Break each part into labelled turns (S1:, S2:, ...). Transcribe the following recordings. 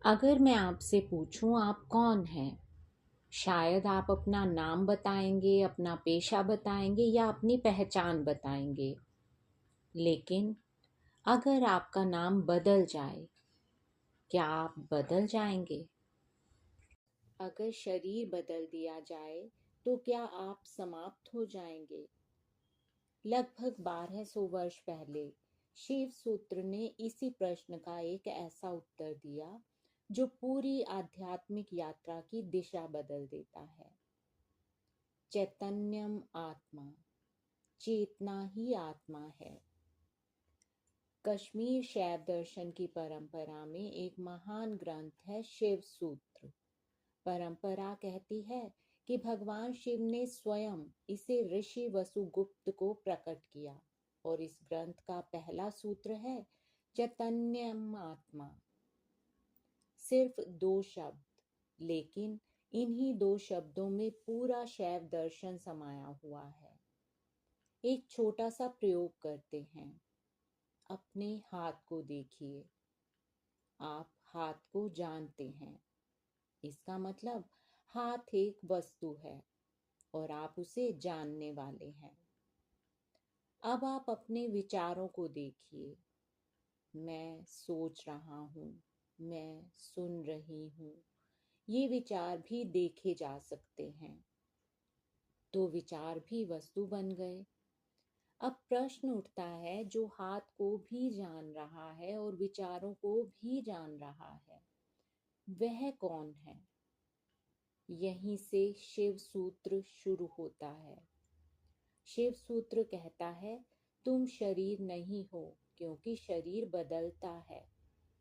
S1: अगर मैं आपसे पूछूं आप कौन हैं, शायद आप अपना नाम बताएंगे, अपना पेशा बताएंगे या अपनी पहचान बताएंगे। लेकिन अगर आपका नाम बदल जाए, क्या आप बदल जाएंगे? अगर शरीर बदल दिया जाए, तो क्या आप समाप्त हो जाएंगे? लगभग 1200 वर्ष पहले शिव सूत्र ने इसी प्रश्न का एक ऐसा उत्तर दिया जो पूरी आध्यात्मिक यात्रा की दिशा बदल देता है। चैतन्यम आत्मा, चेतना ही आत्मा है। कश्मीर शैव दर्शन की परंपरा में एक महान ग्रंथ है शिव सूत्र। परंपरा कहती है कि भगवान शिव ने स्वयं इसे ऋषि वसुगुप्त को प्रकट किया और इस ग्रंथ का पहला सूत्र है चैतन्यम आत्मा। सिर्फ 2 शब्द, लेकिन इन्हीं 2 शब्दों में पूरा शैव दर्शन समाया हुआ है। एक छोटा सा प्रयोग करते हैं। अपने हाथ को देखिए। आप हाथ को जानते हैं, इसका मतलब हाथ एक वस्तु है और आप उसे जानने वाले हैं। अब आप अपने विचारों को देखिए। मैं सोच रहा हूँ, मैं सुन रही हूँ, ये विचार भी देखे जा सकते हैं, तो विचार भी वस्तु बन गए। अब प्रश्न उठता है, जो हाथ को भी जान रहा है और विचारों को भी जान रहा है, वह कौन है? यहीं से शिव सूत्र शुरू होता है। शिव सूत्र कहता है, तुम शरीर नहीं हो क्योंकि शरीर बदलता है।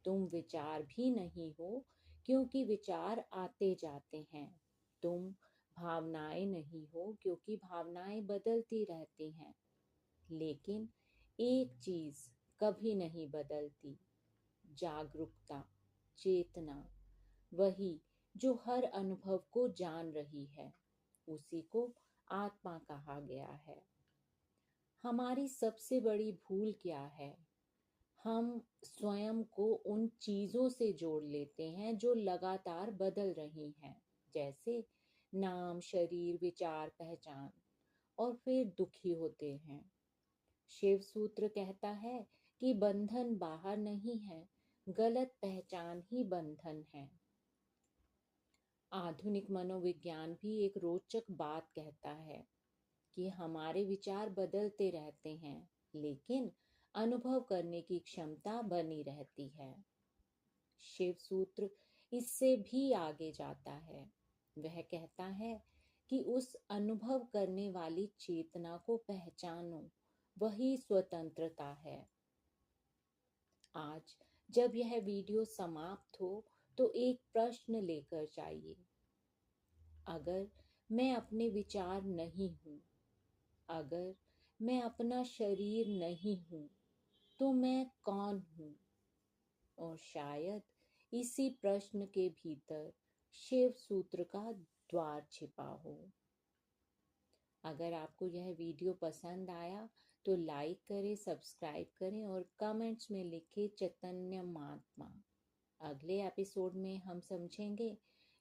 S1: तुम विचार भी नहीं हो क्योंकि विचार आते जाते हैं। तुम भावनाएं नहीं हो क्योंकि भावनाएं बदलती रहती हैं। लेकिन एक चीज कभी नहीं बदलती, जागरूकता, चेतना। वही जो हर अनुभव को जान रही है, उसी को आत्मा कहा गया है। हमारी सबसे बड़ी भूल क्या है? हम स्वयं को उन चीजों से जोड़ लेते हैं जो लगातार बदल रही हैं, जैसे नाम, शरीर, विचार, पहचान, और फिर दुखी होते हैं। शिव सूत्र कहता है कि बंधन बाहर नहीं है, गलत पहचान ही बंधन है। आधुनिक मनोविज्ञान भी एक रोचक बात कहता है कि हमारे विचार बदलते रहते हैं, लेकिन अनुभव करने की क्षमता बनी रहती है। शिव सूत्र इससे भी आगे जाता है। वह कहता है कि उस अनुभव करने वाली चेतना को पहचानो, वही स्वतंत्रता है। आज जब यह वीडियो समाप्त हो, तो एक प्रश्न लेकर जाइए। अगर मैं अपने विचार नहीं हूँ, अगर मैं अपना शरीर नहीं हूँ, तो मैं कौन हूँ? और शायद इसी प्रश्न के भीतर शिव सूत्र का द्वार छिपा हो। अगर आपको यह वीडियो पसंद आया तो लाइक करें, सब्सक्राइब करें और कमेंट्स में लिखें चैतन्य महात्मा। अगले एपिसोड में हम समझेंगे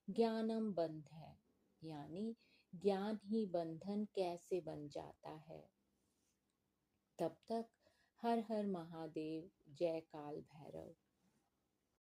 S1: ज्ञानम बंध है, यानी ज्ञान ही बंधन कैसे बन जाता है। तब तक हर हर महादेव, जय काल भैरव।